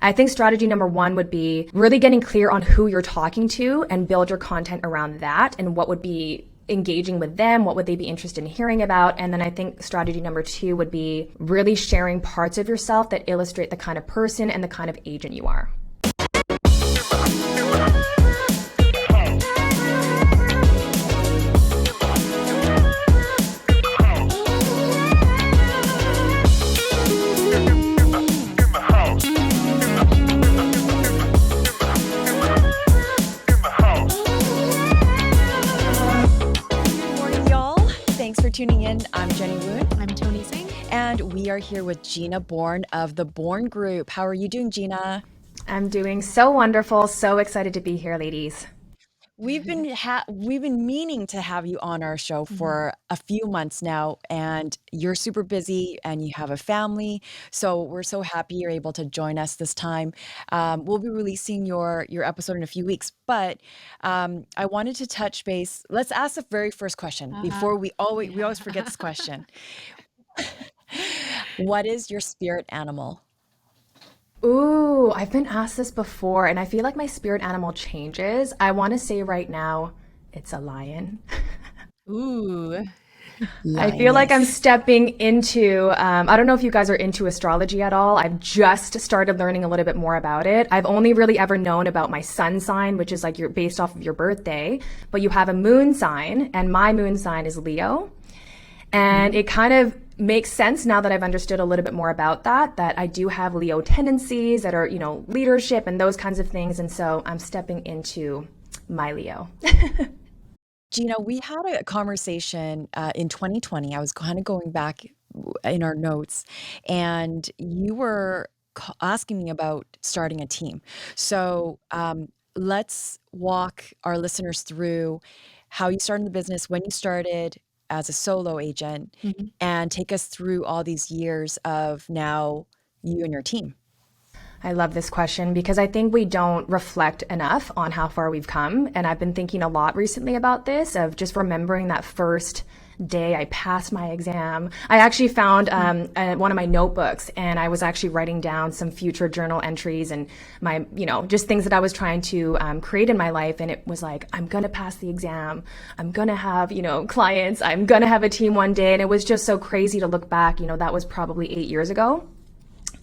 I think strategy number one would be really getting clear on who you're talking to and build your content around that and what would be engaging with them, what would they be interested in hearing about. And then I think strategy number two would be really sharing parts of yourself that illustrate the kind of person and the kind of agent you are. Tuning in. I'm Gina Bourne. I'm Toni Singh. And we are here with Gina Bourne of the Bourne Group. How are you doing, Gina? I'm doing so wonderful. So excited to be here, ladies. We've been meaning to have you on our show for a few months now, and you're super busy and you have a family. So we're so happy you're able to join us this time. We'll be releasing your episode in a few weeks, but I wanted to touch base. Let's ask the very first question before we always forget this question. What is your spirit animal? Ooh, I've been asked this before, and I feel like my spirit animal changes. I want to say right now, it's a lion. Ooh. I feel like I'm stepping into, I don't know if you guys are into astrology at all. I've just started learning a little bit more about it. I've only really ever known about my sun sign, which is like you're based off of your birthday, but you have a moon sign, and my moon sign is Leo. And it kind of makes sense now that I've understood a little bit more about that I do have Leo tendencies that are, leadership and those kinds of things. And so I'm stepping into my Leo. Gina, we had a conversation in 2020. I was kind of going back in our notes, and you were asking me about starting a team. So let's walk our listeners through how you started the business, when you started as a solo agent, and take us through all these years of now you and your team. I love this question because I think we don't reflect enough on how far we've come. And I've been thinking a lot recently about this, of just remembering that first day I passed my exam. I actually found one of my notebooks, and I was actually writing down some future journal entries and my, just things that I was trying to create in my life. And it was like, I'm going to pass the exam. I'm going to have, clients. I'm going to have a team one day. And it was just so crazy to look back. That was probably 8 years ago.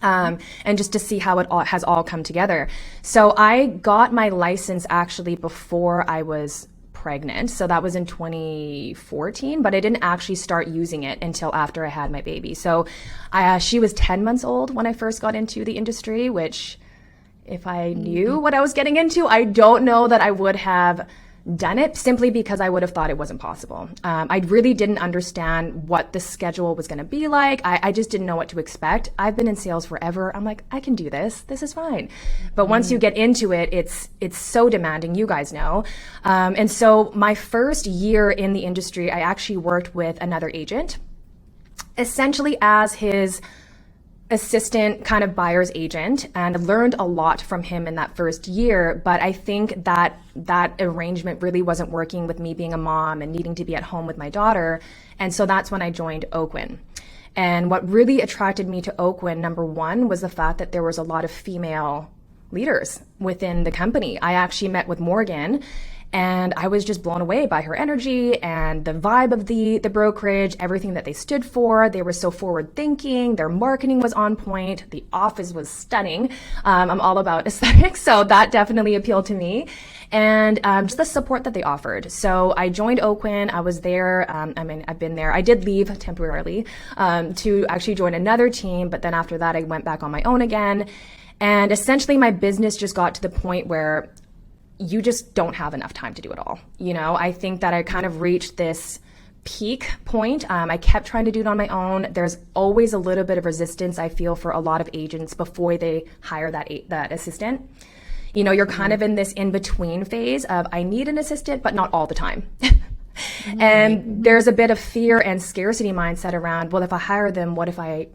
And just to see how it all has all come together. So I got my license actually before I was pregnant. So that was in 2014, but I didn't actually start using it until after I had my baby. So she was 10 months old when I first got into the industry, which if I knew what I was getting into, I don't know that I would have done it, simply because I would have thought it wasn't possible. I really didn't understand what the schedule was going to be like. I just didn't know what to expect. I've been in sales forever. I'm like, I can do this. This is fine. But once you get into it, it's so demanding. You guys know. And so my first year in the industry, I actually worked with another agent, essentially as his assistant kind of buyer's agent, and learned a lot from him in that first year. But I think that arrangement really wasn't working with me being a mom and needing to be at home with my daughter. And so that's when I joined Oakwin. And what really attracted me to Oakwin, number one, was the fact that there was a lot of female leaders within the company. I actually met with Morgan, and I was just blown away by her energy and the vibe of the brokerage, everything that they stood for. They were so forward thinking. Their marketing was on point. The office was stunning. I'm all about aesthetics, so that definitely appealed to me. And just the support that they offered. So I joined Oakwin. I was there. I've been there. I did leave temporarily to actually join another team. But then after that, I went back on my own again. And essentially, my business just got to the point where you just don't have enough time to do it all. I think that I kind of reached this peak point. I kept trying to do it on my own. There's always a little bit of resistance, I feel, for a lot of agents before they hire that assistant. You're kind of in this in-between phase of, I need an assistant, but not all the time. And there's a bit of fear and scarcity mindset around, well, if I hire them, what if I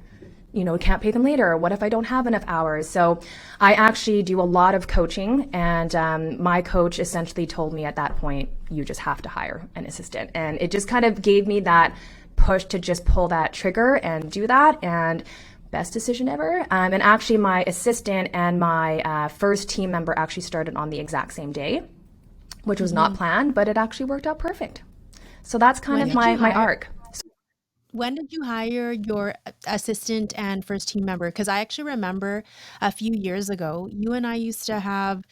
can't pay them later? What if I don't have enough hours? So I actually do a lot of coaching, and my coach essentially told me at that point, you just have to hire an assistant. And it just kind of gave me that push to just pull that trigger and do that. And best decision ever. And actually, my assistant and my first team member actually started on the exact same day, which was not planned, but it actually worked out perfect. So that's kind When of did you my hire? arc. When did you hire your assistant and first team member? Because I actually remember a few years ago, you and I used to have,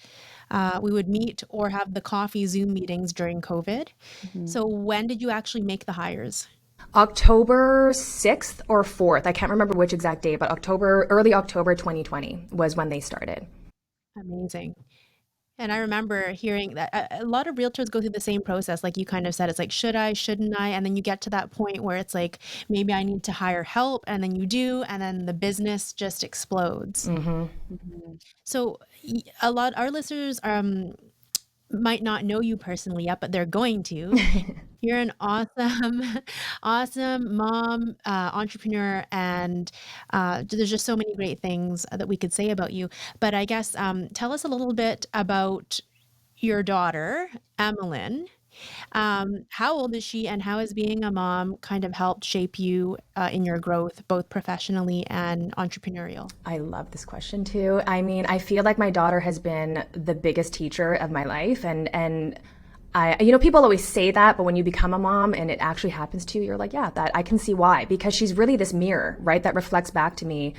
we would meet or have the coffee Zoom meetings during COVID. Mhm. So when did you actually make the hires? October 6th or 4th, I can't remember which exact day, but early October 2020 was when they started. Amazing. And I remember hearing that a lot of realtors go through the same process. Like you kind of said, it's like, should I, shouldn't I? And then you get to that point where it's like, maybe I need to hire help. And then you do. And then the business just explodes. Hmm. Mhm. So a lot, our listeners might not know you personally yet, but they're going to. You're an awesome, awesome mom, entrepreneur, and there's just so many great things that we could say about you. But I guess tell us a little bit about your daughter, Emmeline. How old is she, and how has being a mom kind of helped shape you in your growth, both professionally and entrepreneurial? I love this question too. I mean, I feel like my daughter has been the biggest teacher of my life, and people always say that, but when you become a mom and it actually happens to you, you're like, yeah, that I can see why, because she's really this mirror, right? That reflects back to me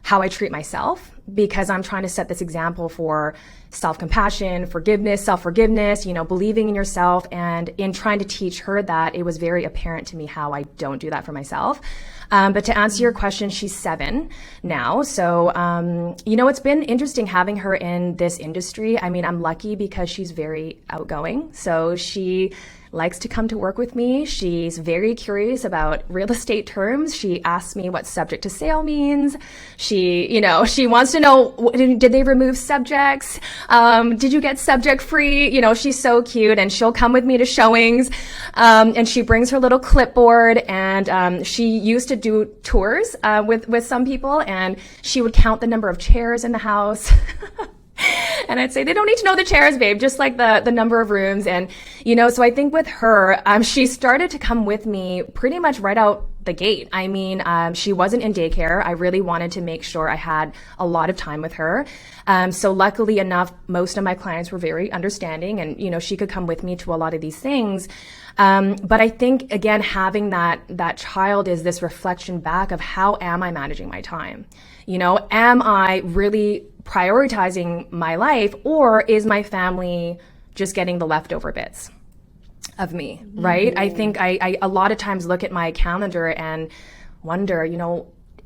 how I treat myself, because I'm trying to set this example for self-compassion, forgiveness, self-forgiveness, believing in yourself. And in trying to teach her that, it was very apparent to me how I don't do that for myself. But to answer your question, she's 7 now. So, it's been interesting having her in this industry. I mean, I'm lucky because she's very outgoing. So she likes to come to work with me. She's very curious about real estate terms. She asks me what subject to sale means. She wants to know, did they remove subjects? Did you get subject free? She's so cute, and she'll come with me to showings. And she brings her little clipboard, and she used to do tours with some people, and she would count the number of chairs in the house. And I'd say, they don't need to know the chairs, babe, just like the number of rooms. And, so I think with her, she started to come with me pretty much right out the gate. I mean, she wasn't in daycare. I really wanted to make sure I had a lot of time with her. So luckily enough, most of my clients were very understanding, and, she could come with me to a lot of these things. But I think, again, having that child is this reflection back of how am I managing my time? Am I really prioritizing my life, or is my family just getting the leftover bits of me, right? I think I a lot of times look at my calendar and wonder,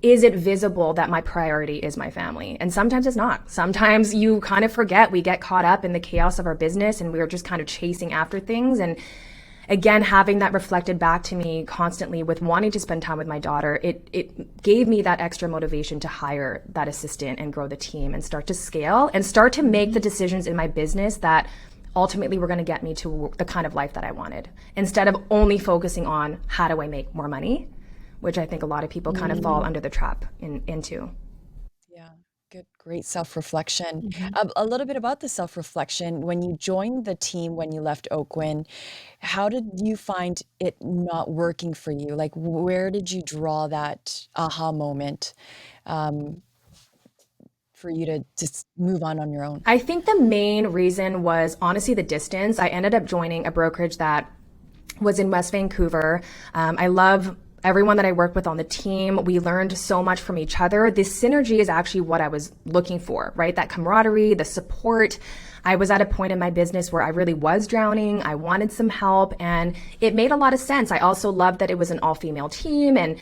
is it visible that my priority is my family? And sometimes it's not. Sometimes you kind of forget. We get caught up in the chaos of our business, and we're just kind of chasing after things. And again, having that reflected back to me constantly with wanting to spend time with my daughter, it gave me that extra motivation to hire that assistant and grow the team and start to scale and start to make the decisions in my business that ultimately were going to get me to the kind of life that I wanted, instead of only focusing on how do I make more money, which I think a lot of people kind of fall under the trap into. Yeah, good, great self-reflection. Mhm. A little bit about the self-reflection. When you joined the team, when you left Oakwyn, how did you find it not working for you? Like, where did you draw that aha moment um, for you to just move on your own? I think the main reason was honestly the distance. I ended up joining a brokerage that was in West Vancouver. I love everyone that I work with on the team. We learned so much from each other. This synergy is actually what I was looking for, right? That camaraderie, the support. I was at a point in my business where I really was drowning. I wanted some help, and it made a lot of sense. I also loved that it was an all-female team, and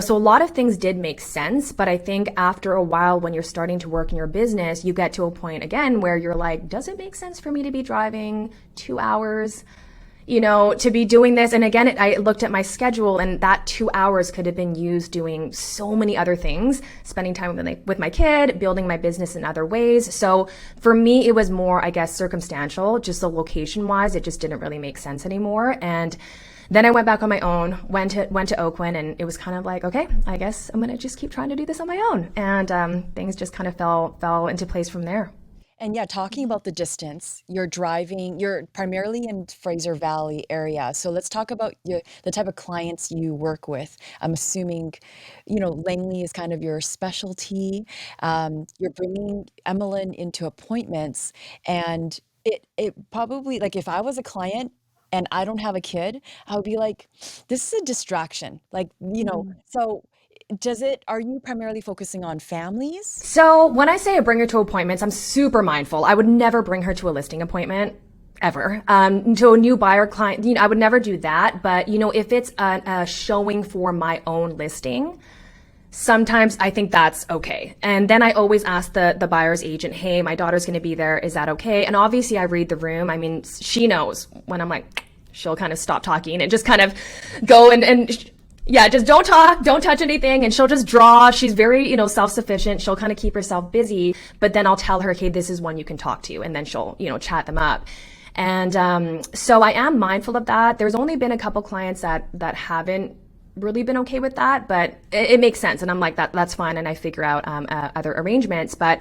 so a lot of things did make sense. But I think after a while, when you're starting to work in your business, you get to a point again where you're like, does it make sense for me to be driving 2 hours? To be doing this? And again, I looked at my schedule, and that 2 hours could have been used doing so many other things, spending time with my kid, building my business in other ways. So for me, it was more, I guess, circumstantial, just the location wise, it just didn't really make sense anymore. And then I went back on my own, went to Oakwyn, and it was kind of like, okay, I guess I'm going to just keep trying to do this on my own. And things just kind of fell into place from there. And yeah, talking Mhm. about the distance, you're primarily in Fraser Valley area. So let's talk about the type of clients you work with. I'm assuming, Langley is kind of your specialty. You're bringing Emmeline into appointments, and it probably, like, if I was a client and I don't have a kid, I would be like, this is a distraction. Like, Mm. so are you primarily focusing on families? So when I say I bring her to appointments, I'm super mindful. I would never bring her to a listing appointment ever. To a new buyer client, I would never do that. But if it's a showing for my own listing, sometimes I think that's okay. And then I always ask the buyer's agent, hey, my daughter's going to be there. Is that okay? And obviously I read the room. I mean, she knows when I'm like, she'll kind of stop talking and just kind of go and yeah, just don't talk, don't touch anything. And she'll just draw. She's very, self-sufficient. She'll kind of keep herself busy, but then I'll tell her, okay, this is one you can talk to. And then she'll, chat them up. And so I am mindful of that. There's only been a couple clients that haven't really been okay with that, but it makes sense. And I'm like, that's fine. And I figure out other arrangements. But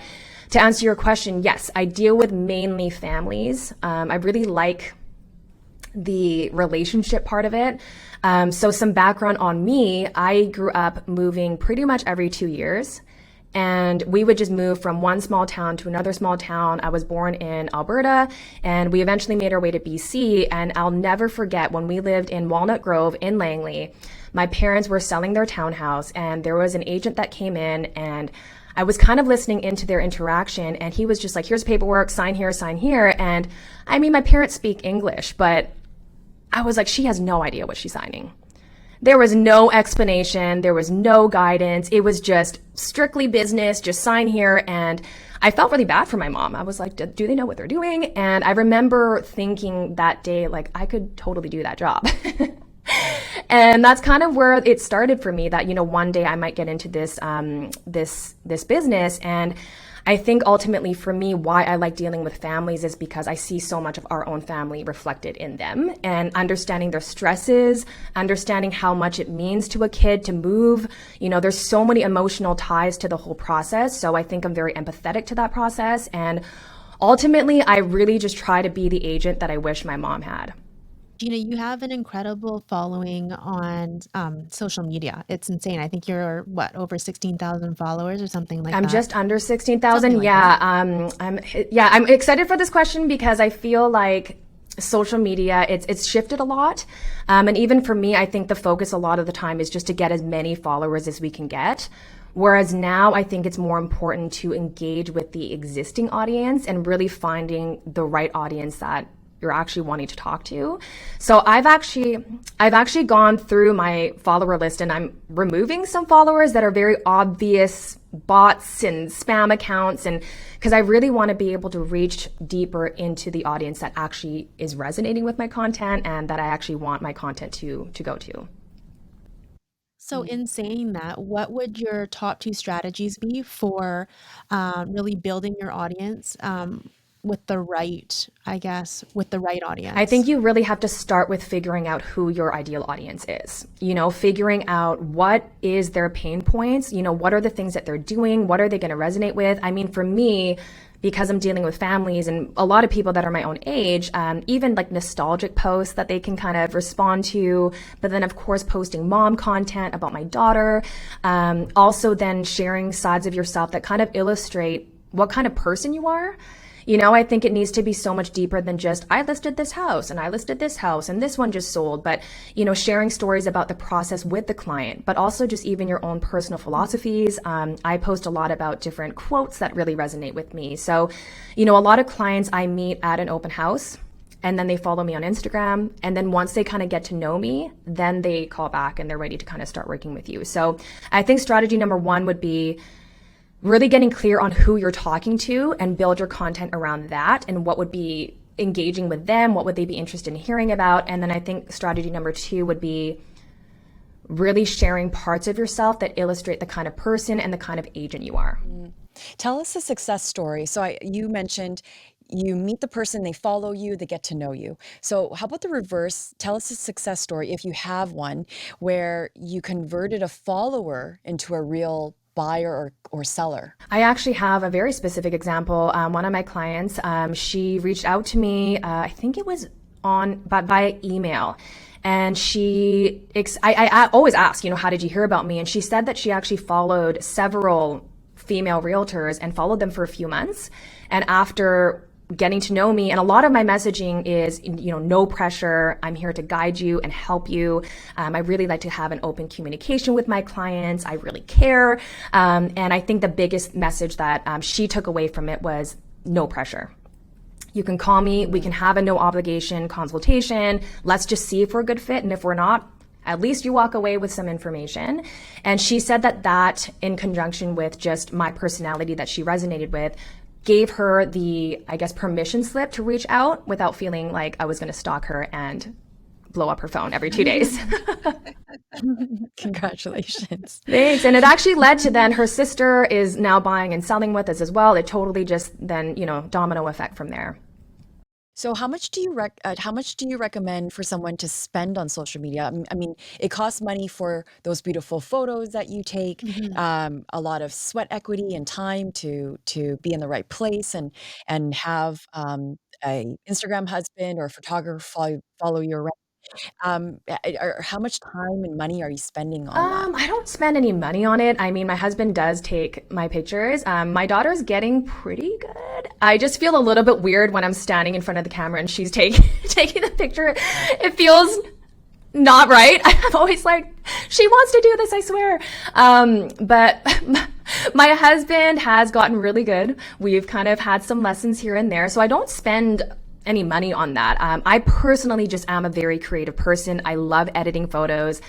to answer your question, yes, I deal with mainly families. I really like the relationship part of it. So some background on me, I grew up moving pretty much every 2 years. And we would just move from one small town to another small town. I was born in Alberta, and we eventually made our way to BC. And I'll never forget when we lived in Walnut Grove in Langley. My parents were selling their townhouse, and there was an agent that came in, and I was kind of listening into their interaction, and he was just like, here's paperwork, sign here, sign here. And I mean, my parents speak English, but I was like, she has no idea what she's signing. There was no explanation. There was no guidance. It was just strictly business, just sign here. And I felt really bad for my mom. I was like, do they know what they're doing? And I remember thinking that day, like, I could totally do that job. And that's kind of where it started for me, that, one day I might get into this business. And I think ultimately for me, why I like dealing with families is because I see so much of our own family reflected in them, and understanding their stresses, understanding how much it means to a kid to move. There's so many emotional ties to the whole process. So I think I'm very empathetic to that process. And ultimately, I really just try to be the agent that I wish my mom had. Gina, you have an incredible following on social media. It's insane. I think you're what, over 16,000 followers or something like I'm that. just under Something 16,000. like that. Yeah. I'm excited for this question because I feel like social media, it's shifted a lot. And even for me, I think the focus a lot of the time is just to get as many followers as we can get. Whereas now I think it's more important to engage with the existing audience and really finding the right audience that you're actually wanting to talk to. So I've actually gone through my follower list, and I'm removing some followers that are very obvious bots and spam accounts, and because I really want to be able to reach deeper into the audience that actually is resonating with my content and that I actually want my content to go to. So in saying that, what would your top two strategies be for really building your audience with the right, I guess, with the right I audience? think you really have to start with figuring out who your ideal audience is. Figuring out what is their pain points, what are the things that they're doing, what are they going to resonate with. I mean, for me, because I'm dealing with families and a lot of people that are my own age, even like nostalgic posts that they can kind of respond to, but then of course posting mom content about my daughter, also then sharing sides of yourself that kind of illustrate what kind of person you are. I think it needs to be so much deeper than just, I listed this house and I listed this house and this one just sold, but, sharing stories about the process with the client, but also just even your own personal philosophies. I post a lot about different quotes that really resonate with me. So, a lot of clients I meet at an open house, and then they follow me on Instagram. And then once they kind of get to know me, then they call back and they're ready to kind of start working with you. So I think strategy number one would be really getting clear on who you're talking to and build your content around that and what would be engaging with them, what would they be interested in hearing about. And then I think strategy number two would be really sharing parts of yourself that illustrate the kind of person and the kind of agent you are. Tell us a success story. So you mentioned you meet the person, they follow you, they get to know you. So how about the reverse? Tell us a success story, if you have one, where you converted a follower into a real buyer or seller? I actually have a very specific example. One of my clients, she reached out to me, I think it was but via email. And I always ask, how did you hear about me? And she said that she actually followed several female realtors and followed them for a few months. And after getting to know me, and a lot of my messaging is, no pressure. I'm here to guide you and help you. I really like to have an open communication with my clients. I really care. And I think the biggest message that she took away from it was no pressure. You can call me. We can have a no obligation consultation. Let's just see if we're a good fit. And if we're not, at least you walk away with some information. And she said that in conjunction with just my personality that she resonated with, gave her the, I guess, permission slip to reach out without feeling like I was going to stalk her and blow up her phone every 2 days. Congratulations. Thanks. And it actually led to then her sister is now buying and selling with us as well. It totally just then, domino effect from there. So how much do you recommend for someone to spend on social media? I mean, it costs money for those beautiful photos that you take, a lot of sweat equity and time to be in the right place and have a Instagram husband or a photographer follow you around. How much time and money are you spending on that? I don't spend any money on it. I mean, my husband does take my pictures. My daughter's getting pretty good. I just feel a little bit weird when I'm standing in front of the camera and she's taking the picture. It feels not right. I'm always like, she wants to do this, I swear. But my husband has gotten really good. We've kind of had some lessons here and there. So I don't spend any money on that. I personally just am a very creative person. I love editing photos.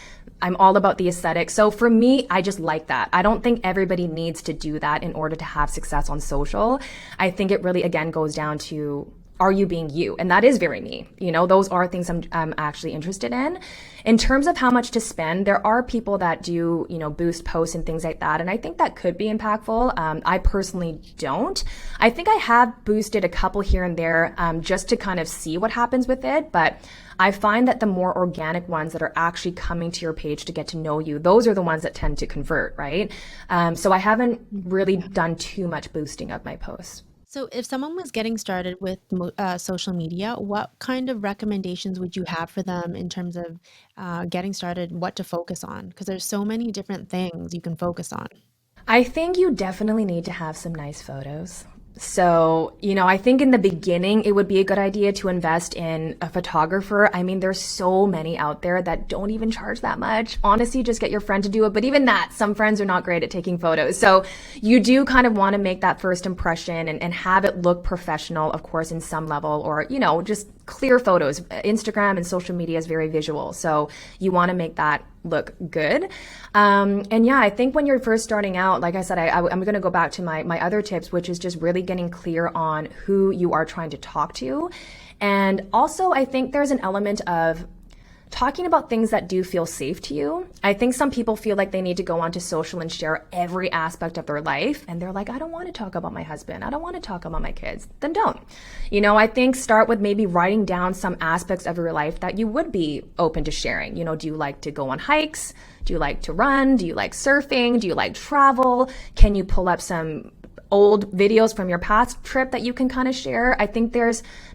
I'm all about the aesthetic. So for me, I just like that. I don't think everybody needs to do that in order to have success on social. I think it really, again, goes down to, are you being you? And that is very me. Those are things I'm actually interested in. In terms of how much to spend, there are people that do, boost posts and things like that. And I think that could be impactful. I personally don't. I think I have boosted a couple here and there just to kind of see what happens with it. But I find that the more organic ones that are actually coming to your page to get to know you, those are the ones that tend to convert, right? So I haven't really done too much boosting of my posts. So if someone was getting started with social media, what kind of recommendations would you have for them in terms of getting started, what to focus on? Because there's so many different things you can focus on. I think you definitely need to have some nice photos. So, I think in the beginning, it would be a good idea to invest in a photographer. I mean, there's so many out there that don't even charge that much. Honestly, just get your friend to do it. But even that, some friends are not great at taking photos. So you do kind of want to make that first impression and have it look professional, of course, in some level, or, just clear photos. Instagram and social media is very visual. So you want to make that look good. And yeah, I think when you're first starting out, like I said, I'm going to go back to my other tips, which is just really getting clear on who you are trying to talk to. And also, I think there's an element of talking about things that do feel safe to you. I think some people feel like they need to go onto social and share every aspect of their life. And they're like, I don't want to talk about my husband. I don't want to talk about my kids. Then don't. I think start with maybe writing down some aspects of your life that you would be open to sharing. Do you like to go on hikes? Do you like to run? Do you like surfing? Do you like travel? Can you pull up some old videos from your past trip that you can kind of share? I think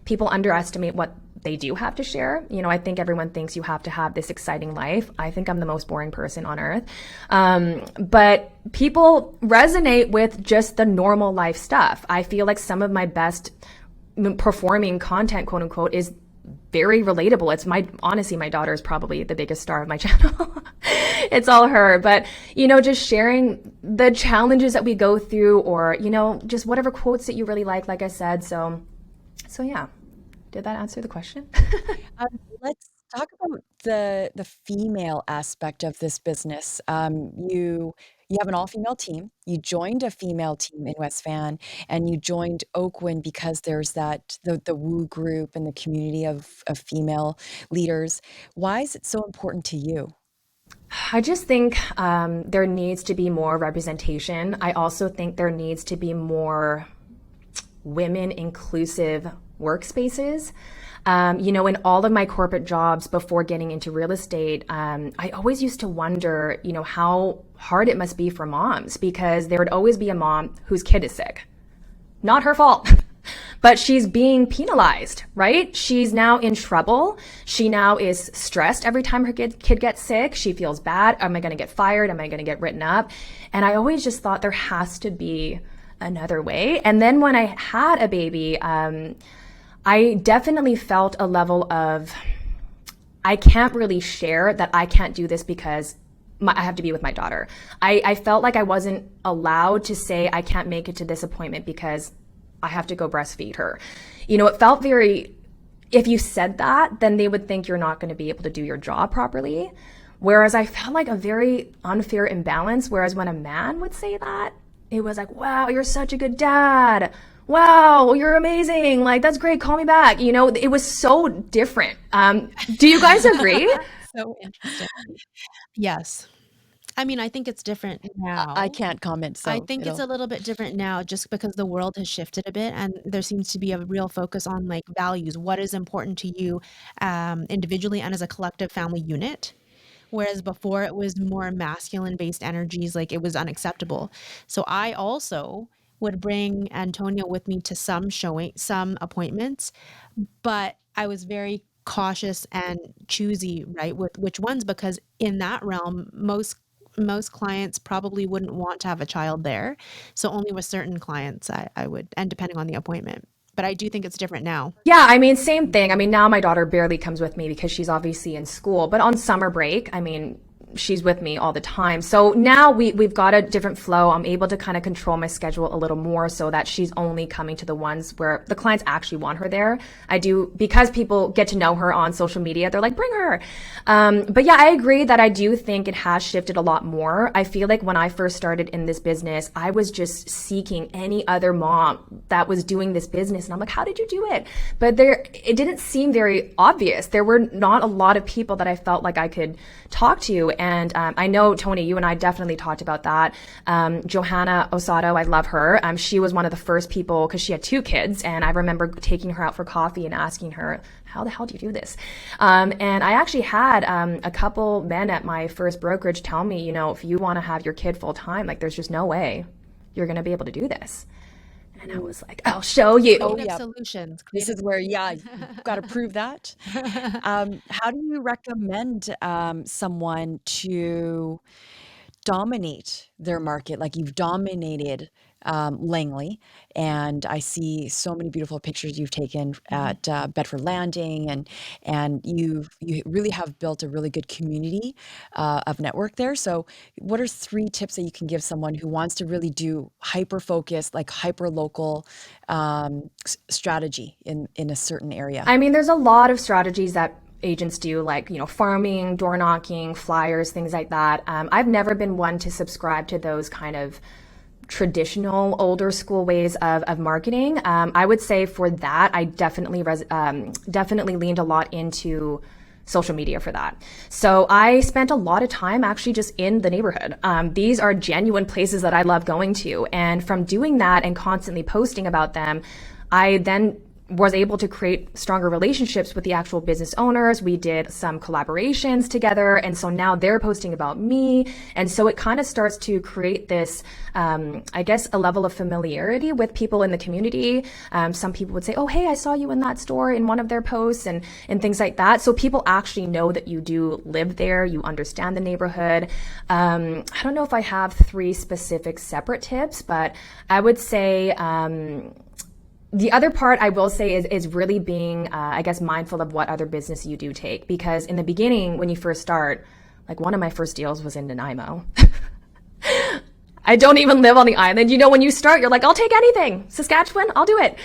people underestimate what they do have to share. I think everyone thinks you have to have this exciting life. I think I'm the most boring person on earth. But people resonate with just the normal life stuff. I feel like some of my best performing content, quote unquote, is very relatable. Honestly, my daughter is probably the biggest star of my channel. It's all her. But, just sharing the challenges that we go through or, just whatever quotes that you really like I said. So yeah. Did that answer the question? Let's talk about the female aspect of this business. You have an all-female team. You joined a female team in West Van, and you joined Oakwind because there's the Woo group and the community of female leaders. Why is it so important to you? I just think there needs to be more representation. I also think there needs to be more women inclusive workspaces. In all of my corporate jobs before getting into real estate, I always used to wonder, how hard it must be for moms, because there would always be a mom whose kid is sick. Not her fault. But she's being penalized, right? She's now in trouble. She now is stressed every time her kid gets sick. She feels bad. Am I going to get fired? Am I going to get written up? And I always just thought there has to be another way. And then when I had a baby, I definitely felt a level of, I can't really share that I can't do this because I have to be with my daughter. I felt like I wasn't allowed to say I can't make it to this appointment because I have to go breastfeed her. It felt very, if you said that, then they would think you're not going to be able to do your job properly. Whereas I felt like a very unfair imbalance. Whereas when a man would say that, it was like, wow, you're such a good dad. Wow, you're amazing. Like, that's great. Call me back. It was so different. Do you guys agree? So interesting. Yes. I mean, I think it's different now. I can't comment. So I think it's a little bit different now just because the world has shifted a bit and there seems to be a real focus on like values. What is important to you individually and as a collective family unit? Whereas before it was more masculine based energies, like it was unacceptable. So I also would bring Antonio with me to some appointments, but I was very cautious and choosy, right, with which ones, because in that realm, most clients probably wouldn't want to have a child there. So only with certain clients I would, and depending on the appointment. But I do think it's different now. Yeah, same thing. Now my daughter barely comes with me because she's obviously in school, but on summer break, she's with me all the time. So now we've got a different flow. I'm able to kind of control my schedule a little more so that she's only coming to the ones where the clients actually want her there. I do, because people get to know her on social media, they're like, bring her. But yeah, I agree that I do think it has shifted a lot more. I feel like when I first started in this business, I was just seeking any other mom that was doing this business. And I'm like, how did you do it? But it didn't seem very obvious. There were not a lot of people that I felt like I could talk to. And I know, Toni, you and I definitely talked about that. Johanna Osato, I love her. She was one of the first people, because she had 2 kids. And I remember taking her out for coffee and asking her, how the hell do you do this? And I actually had a couple men at my first brokerage tell me, if you want to have your kid full time, like there's just no way you're going to be able to do this. And I was like, I'll show you. Solutions. This is where, you've got to prove that. How do you recommend someone to dominate their market? Like you've dominated Langley, and I see so many beautiful pictures you've taken at Bedford Landing, and you really have built a really good community of network there. So what are 3 tips that you can give someone who wants to really do hyper focused, like hyper local strategy in a certain area? There's a lot of strategies that agents do, like, farming, door knocking, flyers, things like that. I've never been one to subscribe to those kind of traditional older school ways of marketing. I would say for that, I definitely leaned a lot into social media for that. So I spent a lot of time actually just in the neighborhood. These are genuine places that I love going to. And from doing that and constantly posting about them, I then was able to create stronger relationships with the actual business owners. We did some collaborations together. And so now they're posting about me. And so it kind of starts to create this, I guess, a level of familiarity with people in the community. Some people would say, oh, hey, I saw you in that store in one of their posts and things like that. So people actually know that you do live there. You understand the neighborhood. I don't know if I have 3 specific separate tips, but I would say, the other part I will say is really being, I guess, mindful of what other business you do take. Because in the beginning, when you first start, like one of my first deals was in Nanaimo. I don't even live on the island. When you start, you're like, I'll take anything. Saskatchewan, I'll do it.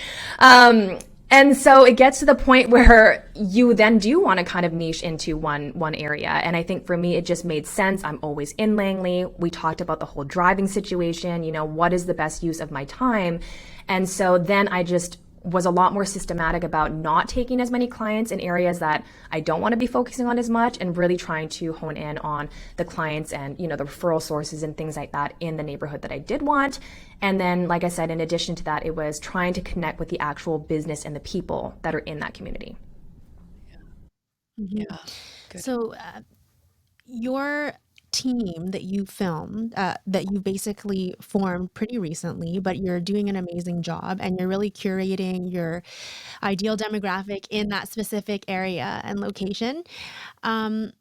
And so it gets to the point where you then do want to kind of niche into one area. And I think for me, it just made sense. I'm always in Langley. We talked about the whole driving situation, what is the best use of my time? And so then I just was a lot more systematic about not taking as many clients in areas that I don't want to be focusing on as much, and really trying to hone in on the clients and, the referral sources and things like that in the neighborhood that I did want. And then, like I said, in addition to that, it was trying to connect with the actual business and the people that are in that community. Yeah. Good. So your team that you filmed, that you basically formed pretty recently, but you're doing an amazing job and you're really curating your ideal demographic in that specific area and location. Um,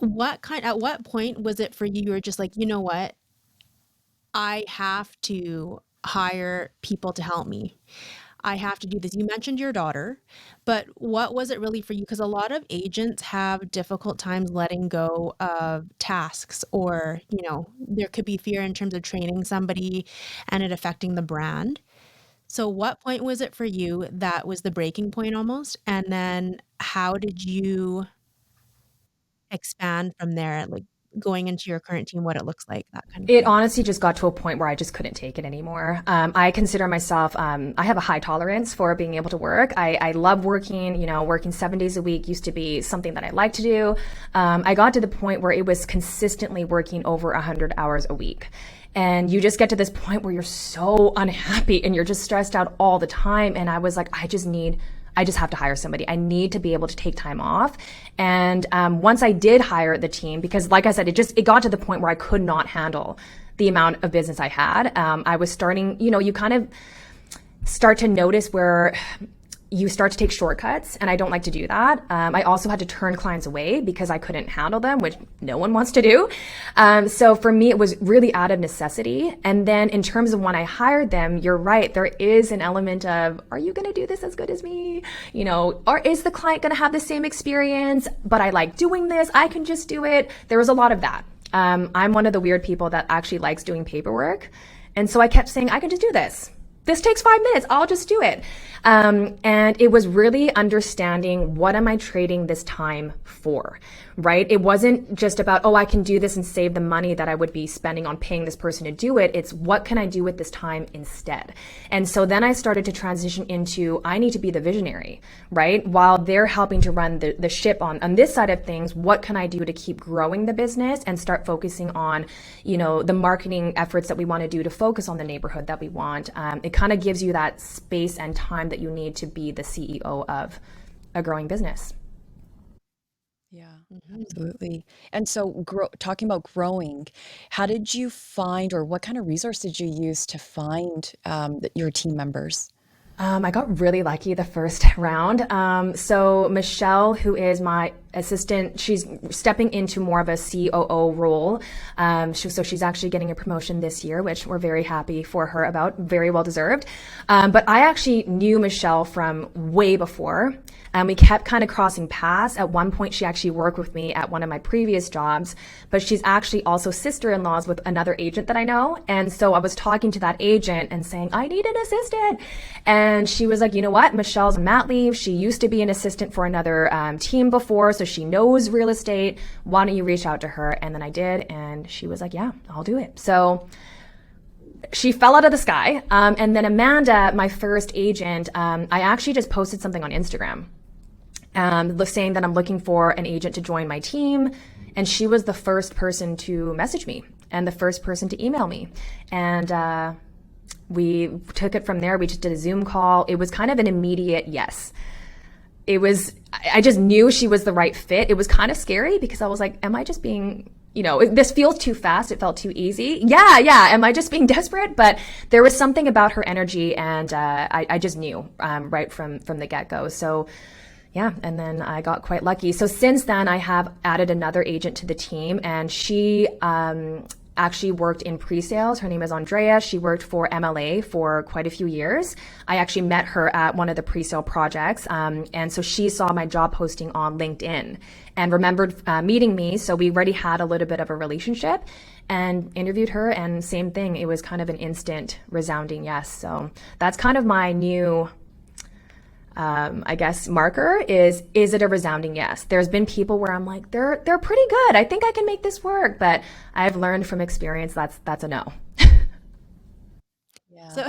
at what point was it for you? You were just like, you know what? I have to hire people to help me. I have to do this. You mentioned your daughter, but what was it really for you? Because a lot of agents have difficult times letting go of tasks, or, there could be fear in terms of training somebody and it affecting the brand. So what point was it for you that was the breaking point almost? And then how did you expand from there, like going into your current team, what it looks like, that kind of It thing? honestly just got to a point where I just couldn't take it anymore. I consider myself, I have a high tolerance for being able to work. I love working, working 7 days a week used to be something that I like to do. I got to the point where it was consistently working over 100 hours a week. And you just get to this point where you're so unhappy and you're just stressed out all the time. And I was like, I just have to hire somebody. I need to be able to take time off. And once I did hire the team, because like I said, it got to the point where I could not handle the amount of business I had. I was starting, you kind of start to notice where you start to take shortcuts, and I don't like to do that. I also had to turn clients away because I couldn't handle them, which no one wants to do. So for me, it was really out of necessity. And then in terms of when I hired them, you're right, there is an element of, are you going to do this as good as me? Or is the client going to have the same experience? But I like doing this. I can just do it. There was a lot of that. I'm one of the weird people that actually likes doing paperwork. And so I kept saying, I can just do this. This takes 5 minutes. I'll just do it. And it was really understanding, what am I trading this time for, right? It wasn't just about, I can do this and save the money that I would be spending on paying this person to do it. It's, what can I do with this time instead? And so then I started to transition into, I need to be the visionary, right? While they're helping to run the ship on this side of things, what can I do to keep growing the business and start focusing on, the marketing efforts that we want to do to focus on the neighborhood that we want. It kind of gives you that space and time that you need to be the CEO of a growing business. Yeah, absolutely. And so, talking about growing, how did you find, or what kind of resource did you use to find your team members? I got really lucky the first round. So Michelle, who is my assistant, she's stepping into more of a COO role. So she's actually getting a promotion this year, which we're very happy for her about, very well deserved. But I actually knew Michelle from way before. We kept kind of crossing paths. At one point, she actually worked with me at one of my previous jobs, but she's actually also sister-in-laws with another agent that I know. And so I was talking to that agent and saying, I need an assistant. And she was like, you know what? Michelle's on mat leave. She used to be an assistant for another team before, so she knows real estate. Why don't you reach out to her? And then I did, and she was like, yeah, I'll do it. So she fell out of the sky. And then Amanda, my first agent, I actually just posted something on Instagram saying that I'm looking for an agent to join my team. And she was the first person to message me and the first person to email me. And we took it from there. We just did a Zoom call. It was kind of an immediate yes. I just knew she was the right fit. It was kind of scary because I was like, am I just being, this feels too fast. It felt too easy. Yeah. Am I just being desperate? But there was something about her energy, and I just knew right from the get-go. So yeah, and then I got quite lucky. So since then, I have added another agent to the team, and she actually worked in pre-sales. Her name is Andrea. She worked for MLA for quite a few years. I actually met her at one of the pre-sale projects. And so she saw my job posting on LinkedIn and remembered meeting me. So we already had a little bit of a relationship, and interviewed her, and same thing. It was kind of an instant resounding yes. So that's kind of my new I guess marker is it a resounding yes? There's been people where I'm like, they're pretty good. I think I can make this work. But I've learned from experience that's a no. Yeah. So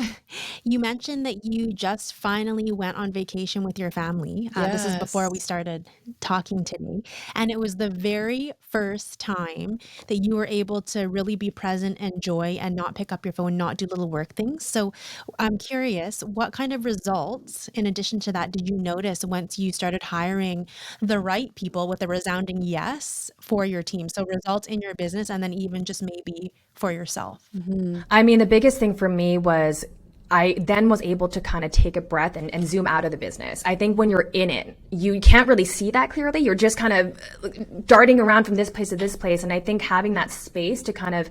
you mentioned that you just finally went on vacation with your family. This is before we Yes. started talking today. And it was the very first time that you were able to really be present, enjoy, and not pick up your phone, not do little work things. So I'm curious, what kind of results, in addition to that, did you notice once you started hiring the right people with a resounding yes for your team? So results in your business and then even just maybe for yourself. Mhm. I mean, the biggest thing for me was I then was able to kind of take a breath and zoom out of the business. I think when you're in it, you can't really see that clearly. You're just kind of darting around from this place to this place. And I think having that space to kind of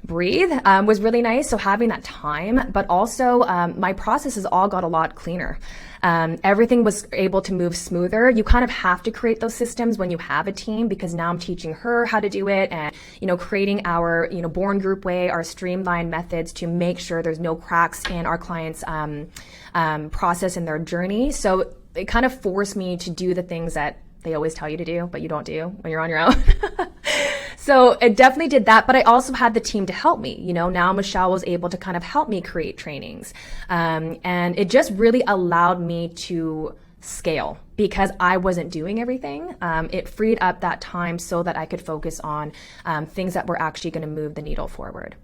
breathe was really nice. So having that time, but also my processes all got a lot cleaner. Everything was able to move smoother. You kind of have to create those systems when you have a team, because now I'm teaching her how to do it, and creating our Bourne group way, our streamlined methods to make sure there's no cracks in our clients' process and their journey. So it kind of forced me to do the things that they always tell you to do, but you don't do when you're on your own. So it definitely did that, but I also had the team to help me. Now Michelle was able to kind of help me create trainings. And it just really allowed me to scale because I wasn't doing everything. It freed up that time so that I could focus on things that were actually going to move the needle forward.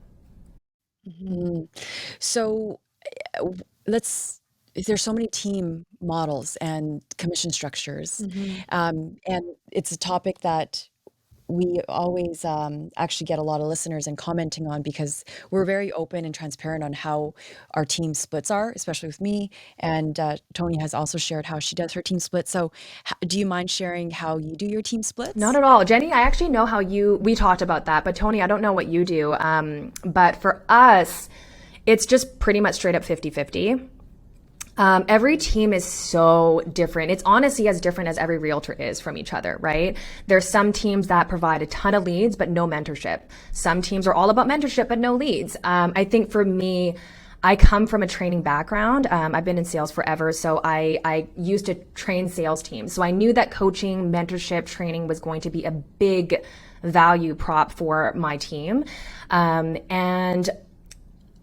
Mm. So let's there's so many team models and commission structures. And it's a topic that we always actually get a lot of listeners and commenting on, because we're very open and transparent on how our team splits are, especially with me. And Toni has also shared how she does her team split. So do you mind sharing how you do your team Not splits? at all. Jenny, I actually know how we talked about that, but Toni, I don't know what you do. But for us, it's just pretty much straight up 50-50. Every team is so different. It's honestly as different as every realtor is from each other, right? There's some teams that provide a ton of leads, but no mentorship. Some teams are all about mentorship, but no leads. I think for me, I come from a training background. I've been in sales forever, so I used to train sales teams. So I knew that coaching, mentorship, training was going to be a big value prop for my team. And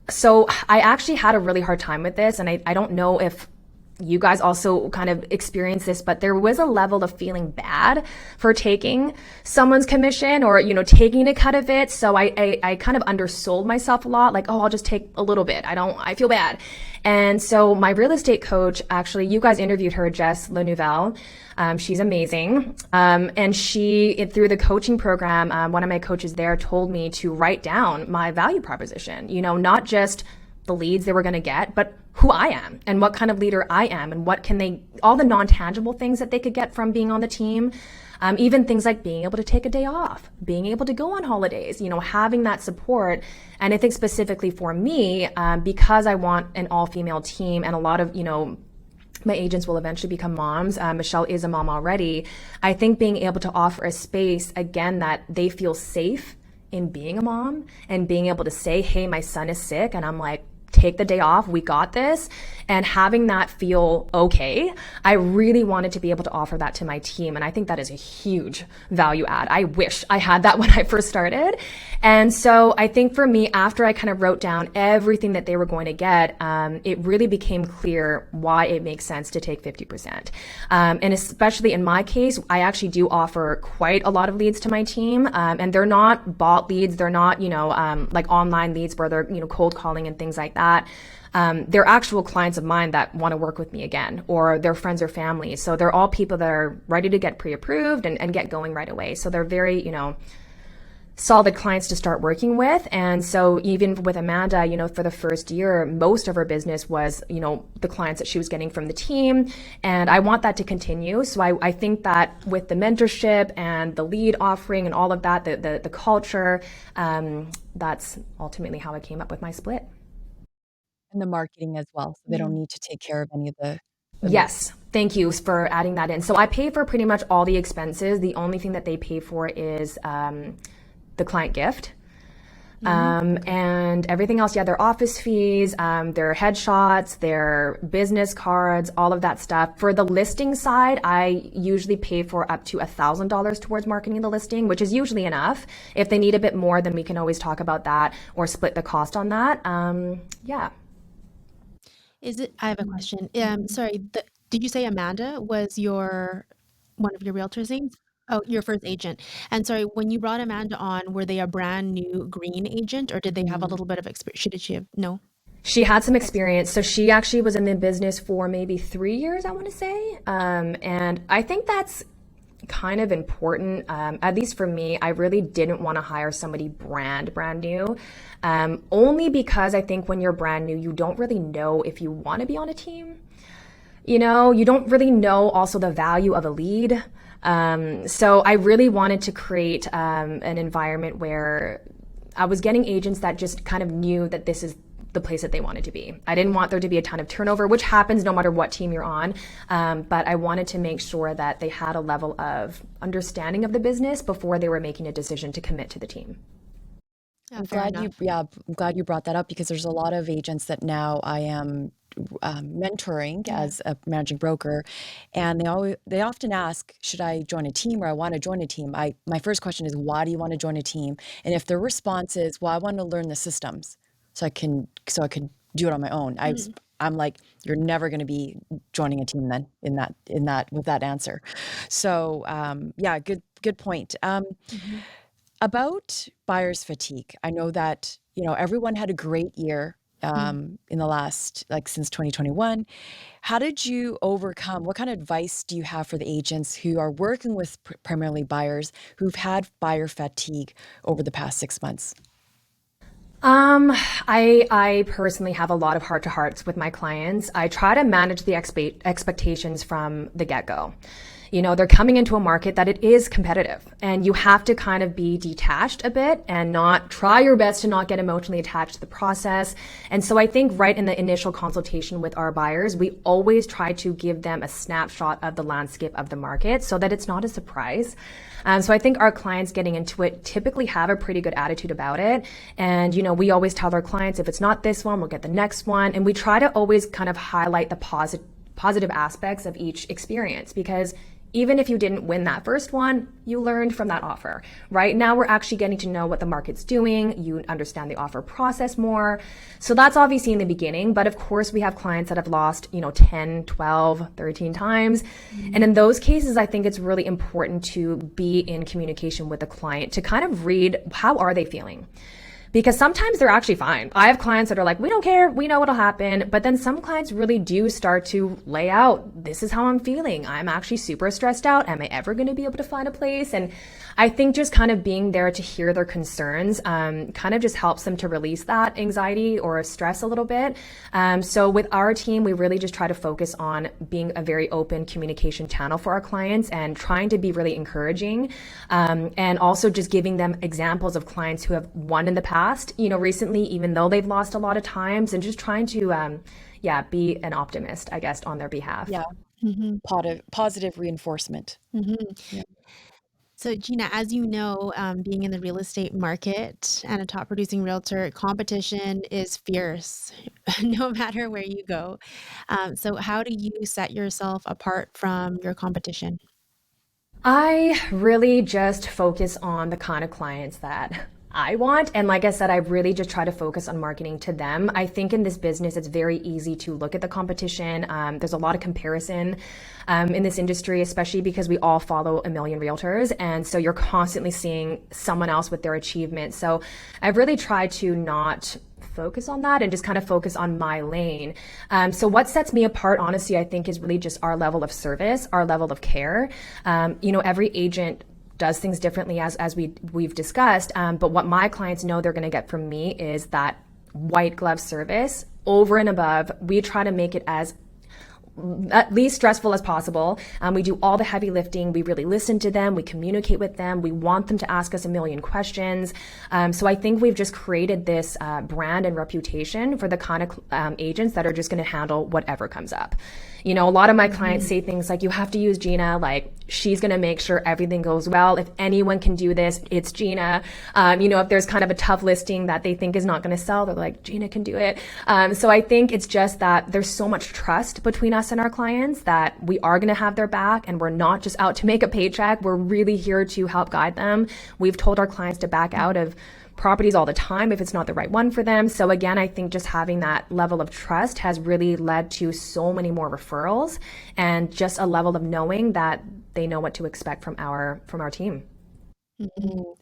so I actually had a really hard time with this, and I don't know if you guys also kind of experienced this, but there was a level of feeling bad for taking someone's commission or, taking a cut of it. So I kind of undersold myself a lot, like, oh, I'll just take a little bit. I feel bad. And so my real estate coach, actually, you guys interviewed her, Jess LaNouvelle. She's amazing. And through the coaching program, one of my coaches there told me to write down my value proposition, not just the leads they were going to get, but who I am and what kind of leader I am and all the non-tangible things that they could get from being on the team. Even things like being able to take a day off, being able to go on holidays, having that support. And I think specifically for me, because I want an all-female team, and a lot of, my agents will eventually become moms. Michelle is a mom already. I think being able to offer a space, again, that they feel safe in being a mom and being able to say, hey, my son is sick. And I'm like, take the day off. We got this. And having that feel okay, I really wanted to be able to offer that to my team. And I think that is a huge value add. I wish I had that when I first started. And so I think for me, after I kind of wrote down everything that they were going to get, it really became clear why it makes sense to take 50%. And especially in my case, I actually do offer quite a lot of leads to my team. And they're not bot leads. They're not, like online leads where they're, cold calling and things like that. They're actual clients of mine that want to work with me again, or their friends or family. So they're all people that are ready to get pre-approved and get going right away. So they're very, solid clients to start working with. And so even with Amanda, for the first year, most of her business was, the clients that she was getting from the team. And I want that to continue. So I think that with the mentorship and the lead offering and all of that, the culture, that's ultimately how I came up with my split. And the marketing as well, so they don't need to take care of any of the Yes, thank you for adding that in. So I pay for pretty much all the expenses. The only thing that they pay for is the client gift. And everything else, their office fees, their headshots, their business cards, all of that stuff. For the listing side, I usually pay for up to $1,000 towards marketing the listing, which is usually enough. If they need a bit more, then we can always talk about that or split the cost on that. Yeah. I have a question. Sorry, did you say Amanda was one of your realtors' names? Oh, your first agent. And sorry, when you brought Amanda on, were they a brand new green agent, or did they have a little bit of experience? Did she have no? She had some experience. So she actually was in the business for maybe 3 years, I want to say. And I think that's kind of important. At least for me, I really didn't want to hire somebody brand new. Only because I think when you're brand new, you don't really know if you want to be on a team. You don't really know also the value of a lead. So I really wanted to create an environment where I was getting agents that just kind of knew that this is the place that they wanted to be. I didn't want there to be a ton of turnover, which happens no matter what team you're on. But I wanted to make sure that they had a level of understanding of the business before they were making a decision to commit to the team. Yeah, I'm fair glad enough. I'm glad you brought that up because there's a lot of agents that now I am mentoring as a managing broker, and they often ask, should I join a team or I want to join a team? My first question is, why do you want to join a team? And if their response is, well, I want to learn the systems so I can do it on my own. I'm like, you're never going to be joining a team then in that with that answer. So yeah, good point. Mhm. About buyer's fatigue, I know that, everyone had a great year in the last, like since 2021. How did you overcome? What kind of advice do you have for the agents who are working with primarily buyers who've had buyer fatigue over the past 6 months? I personally have a lot of heart to hearts with my clients. I try to manage the expectations from the get go. They're coming into a market that it is competitive, and you have to kind of be detached a bit and not try your best to not get emotionally attached to the process. And so I think right in the initial consultation with our buyers, we always try to give them a snapshot of the landscape of the market so that it's not a surprise. So I think our clients getting into it typically have a pretty good attitude about it. And, we always tell our clients, if it's not this one, we'll get the next one. And we try to always kind of highlight the positive aspects of each experience, because even if you didn't win that first one, you learned from that offer. Right now, we're actually getting to know what the market's doing. You understand the offer process more. So that's obviously in the beginning. But of course, we have clients that have lost, 10, 12, 13 times. And in those cases, I think it's really important to be in communication with the client to kind of read, how are they feeling? Because sometimes they're actually fine. I have clients that are like, we don't care, we know what'll happen. But then some clients really do start to lay out, this is how I'm feeling. I'm actually super stressed out. Am I ever going to be able to find a place? And I think just kind of being there to hear their concerns kind of just helps them to release that anxiety or stress a little bit. So with our team, we really just try to focus on being a very open communication channel for our clients and trying to be really encouraging, and also just giving them examples of clients who have won in the past, recently, even though they've lost a lot of times, and just trying to, be an optimist, I guess, on their behalf. Yeah, Mhm. positive reinforcement. Mhm. Yeah. So, Gina, as you know, being in the real estate market and a top producing realtor, competition is fierce, no matter where you go. So, how do you set yourself apart from your competition? I really just focus on the kind of clients that I want. And like I said, I really just try to focus on marketing to them. I think in this business, it's very easy to look at the competition. There's a lot of comparison in this industry, especially because we all follow a million realtors. And so you're constantly seeing someone else with their achievements. So I've really tried to not focus on that and just kind of focus on my lane. So what sets me apart, honestly, I think is really just our level of service, our level of care. Every agent does things differently as we've discussed. But what my clients know they're going to get from me is that white glove service over and above. We try to make it as at least stressful as possible. We do all the heavy lifting. We really listen to them. We communicate with them. We want them to ask us a million questions. So I think we've just created this brand and reputation for the kind of agents that are just going to handle whatever comes up. A lot of my clients say things like, you have to use Gina, like she's going to make sure everything goes well. If anyone can do this, it's Gina. If there's kind of a tough listing that they think is not going to sell, they're like, Gina can do it. So I think it's just that there's so much trust between us and our clients that we are going to have their back, and we're not just out to make a paycheck. We're really here to help guide them. We've told our clients to back out of properties all the time if it's not the right one for them. So again, I think just having that level of trust has really led to so many more referrals and just a level of knowing that they know what to expect from our team.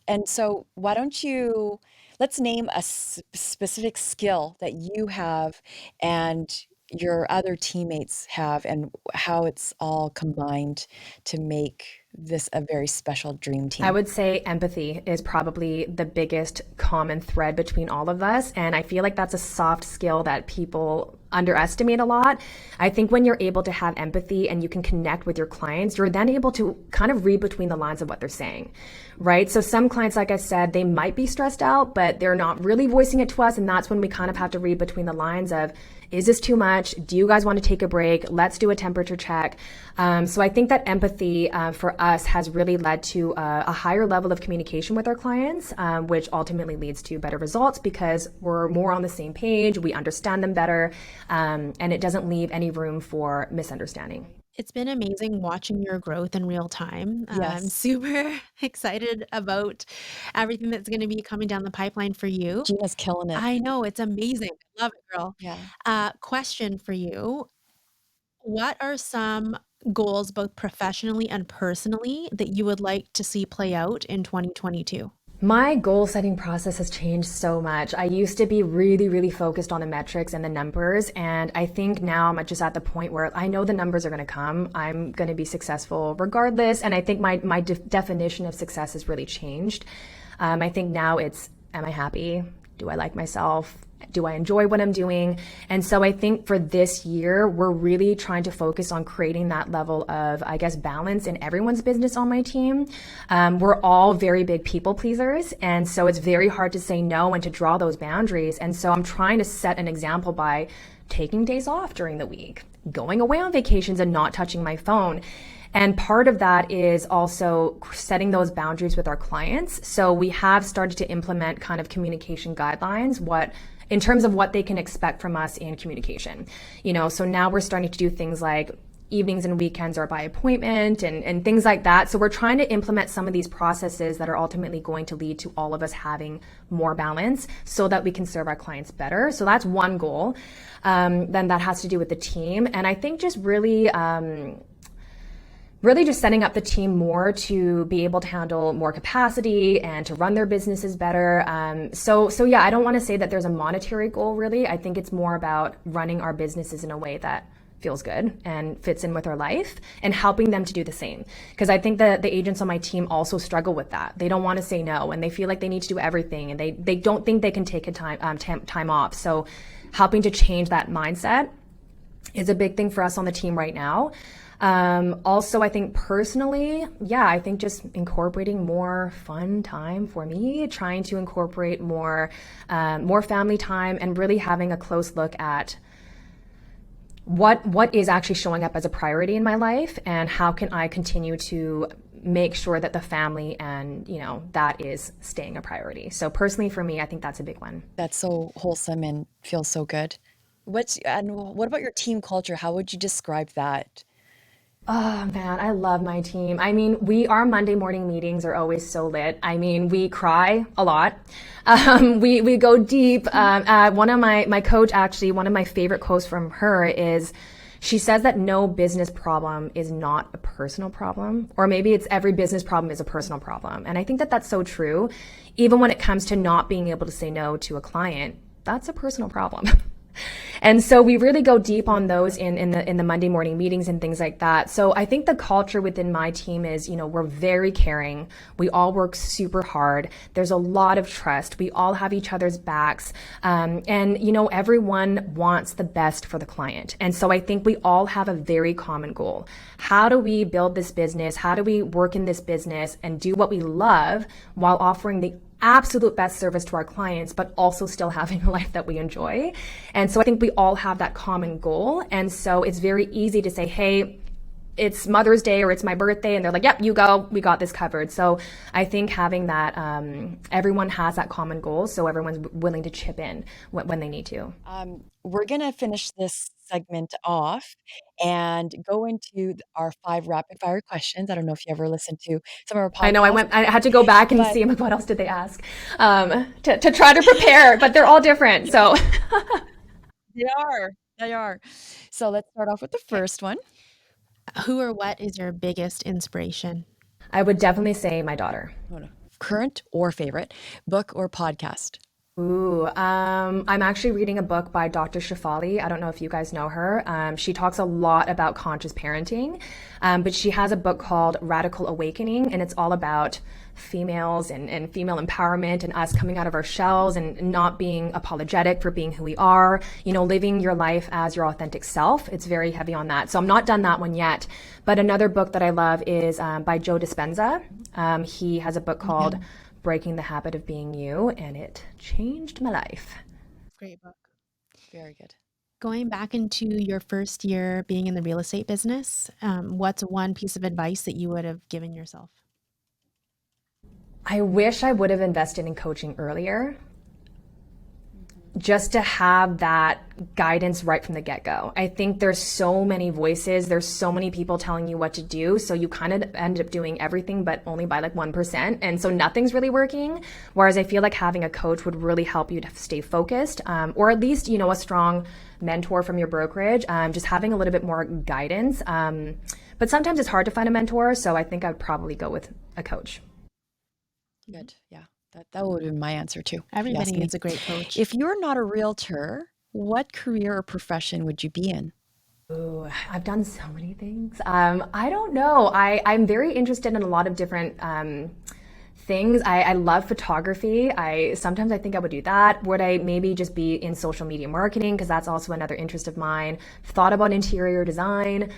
And so why don't you let's name a specific skill that you have and your other teammates have and how it's all combined to make this a very special dream I team. would say empathy is probably the biggest common thread between all of us. And I feel like that's a soft skill that people underestimate a lot. I think when you're able to have empathy and you can connect with your clients, you're then able to kind of read between the lines of what they're saying, right? So some clients, like I said, they might be stressed out, but they're not really voicing it to us. And that's when we kind of have to read between the lines of, is this too much? Do you guys want to take a break? Let's do a temperature check. So I think that empathy for us has really led to a higher level of communication with our clients, which ultimately leads to better results because we're more on the same page, we understand them better, and it doesn't leave any room for misunderstanding. It's been amazing watching your growth in real time. I'm Yes. super excited about everything that's going to be coming down the pipeline for you. Gina's killing it. I know, it's amazing. Love it, girl. Yeah. Question for you. What are some goals, both professionally and personally, that you would like to see play out in 2022? My goal setting process has changed so much. I used to be really, really focused on the metrics and the numbers. And I think now I'm just at the point where I know the numbers are going to come. I'm going to be successful regardless. And I think my definition of success has really changed. I think now it's, am I happy? Do I like myself? Do I enjoy what I'm doing? And so I think for this year, we're really trying to focus on creating that level of, I guess, balance in everyone's business on my team. We're all very big people pleasers. And so it's very hard to say no and to draw those boundaries. And so I'm trying to set an example by taking days off during the week, going away on vacations and not touching my phone. And part of that is also setting those boundaries with our clients. So we have started to implement kind of communication guidelines, in terms of what they can expect from us in communication. So now we're starting to do things like evenings and weekends are by appointment and things like that. So we're trying to implement some of these processes that are ultimately going to lead to all of us having more balance so that we can serve our clients better. So that's one goal. Then that has to do with the team. And I think just really just setting up the team more to be able to handle more capacity and to run their businesses better. So yeah, I don't want to say that there's a monetary goal really. I think it's more about running our businesses in a way that feels good and fits in with our life and helping them to do the same. Because I think that the agents on my team also struggle with that. They don't want to say no and they feel like they need to do everything and they don't think they can take a time off. So helping to change that mindset is a big thing for us on the team right now. Also, I think personally, I think just incorporating more fun time for me, trying to incorporate more family time and really having a close look at what is actually showing up as a priority in my life and how can I continue to make sure that the family and, that is staying a priority. So personally for me, I think that's a big one. That's so wholesome and feels so good. What about your team culture? How would you describe that? Oh man, I love my team. I mean, our Monday morning meetings are always so lit. I mean, we cry a lot. We go deep. One of my coach, actually, one of my favorite quotes from her is, she says that no business problem is not a personal problem, or maybe it's every business problem is a personal problem. And I think that that's so true. Even when it comes to not being able to say no to a client, that's a personal problem. And so we really go deep on those in the Monday morning meetings and things like that. So I think the culture within my team is, we're very caring. We all work super hard. There's a lot of trust. We all have each other's backs. And everyone wants the best for the client. And so I think we all have a very common goal. How do we build this business? How do we work in this business and do what we love while offering the absolute best service to our clients, but also still having a life that we enjoy? And so I think we all have that common goal. And so it's very easy to say, hey, it's Mother's Day or it's my birthday, and they're like, yep, you go, we got this covered. So I think having that, everyone has that common goal, so everyone's willing to chip in when they need to. We're going to finish this segment off and go into our 5 rapid fire questions. I don't know if you ever listened to some of our I know podcasts, I had to go back and but see, I'm like, what else did they ask? To try to prepare, but they're all different. So they are. They are. So let's start off with the first one. Who or what is your biggest inspiration? I would definitely say my daughter. Oh, no. Current or favorite book or podcast? Ooh, I'm actually reading a book by Dr. Shafali. I don't know if you guys know her. She talks a lot about conscious parenting, but she has a book called Radical Awakening, and it's all about females and female empowerment and us coming out of our shells and not being apologetic for being who we are, living your life as your authentic self. It's very heavy on that. So I'm not done that one yet. But another book that I love is by Joe Dispenza. He has a book called Breaking the Habit of Being You, and it changed my life. Great book. Very good. Going back into your first year being in the real estate business, what's one piece of advice that you would have given yourself? I wish I would have invested in coaching earlier, just to have that guidance right from the get-go. I think there's so many voices, there's so many people telling you what to do, so you kind of end up doing everything but only by like 1%, and so nothing's really working. Whereas I feel like having a coach would really help you to stay focused, or at least a strong mentor from your brokerage, just having a little bit more guidance. But sometimes it's hard to find a mentor, so I think I'd probably go with a coach. Good. Yeah. That would have been my answer too. Everybody needs a great coach. If you're not a realtor, what career or profession would you be in? Ooh, I've done so many things. I don't know. I'm very interested in a lot of different things. I love photography. Sometimes I think I would do that. Would I maybe just be in social media marketing? Because that's also another interest of mine. Thought about interior design.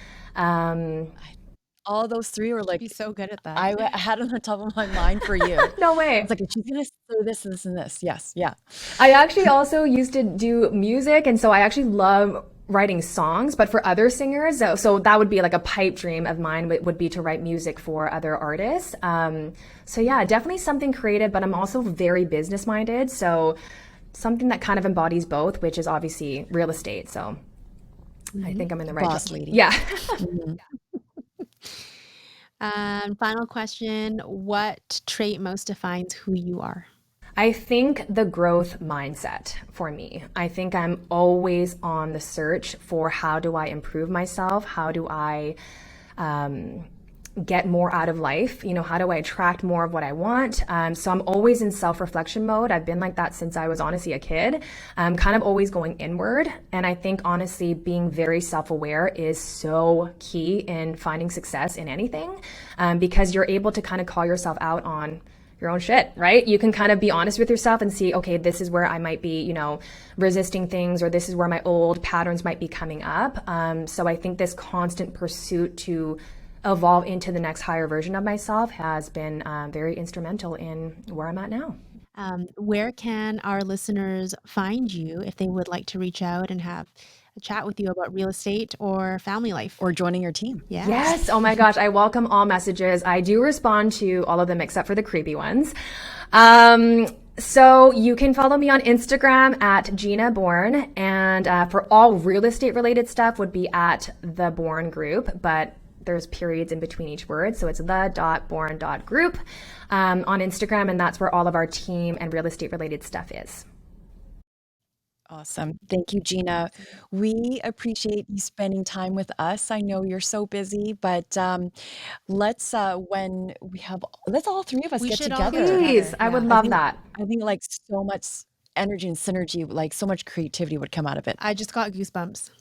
All those 3 were like, You'd be so good at that. I had it on the top of my mind for you. No way. It's like, she's going to say this, this, and this. Yes. Yeah. I actually also used to do music, and so I actually love writing songs, but for other singers. So that would be like a pipe dream of mine, would be to write music for other artists. So yeah, definitely something creative, but I'm also very business minded. So something that kind of embodies both, which is obviously real estate. So I think I'm in the right Boss lady. Yeah. Final question, what trait most defines who you are? I think the growth mindset for me. I think I'm always on the search for how do I improve myself? How do I get more out of life? How do I attract more of what I want? So I'm always in self-reflection mode. I've been like that since I was honestly a kid. I'm kind of always going inward. And I think honestly, being very self-aware is so key in finding success in anything, because you're able to kind of call yourself out on your own shit, right? You can kind of be honest with yourself and see, okay, this is where I might be, resisting things, or this is where my old patterns might be coming up. So I think this constant pursuit to evolve into the next higher version of myself has been very instrumental in where I'm at now. Where can our listeners find you if they would like to reach out and have a chat with you about real estate or family life? Or joining your team? Yeah. Yes. Oh my gosh. I welcome all messages. I do respond to all of them except for the creepy ones. So you can follow me on Instagram at Gina Bourne, and for all real estate related stuff would be at the Bourne Group, but there's periods in between each word. So it's the.bourne.group on Instagram, and that's where all of our team and real estate related stuff is. Awesome. Thank you, Gina. We appreciate you spending time with us. I know you're so busy, but let's when we have let's all 3 of us We get should all together. get Please, together. I would Yeah. love that. I think like so much energy and synergy, like so much creativity would come out of it. I just got goosebumps.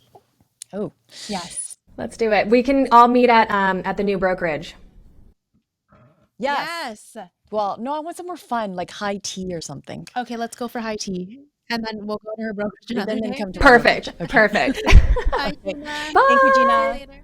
Oh, Yes. Let's do it. We can all meet at the new brokerage. yes. Well, no, I want some more fun, like high tea or something. Okay, let's go for high tea. And then we'll go to her brokerage And another then day. come to Perfect. Okay. Perfect. Bye, Gina. Thank you, Gina. See you later.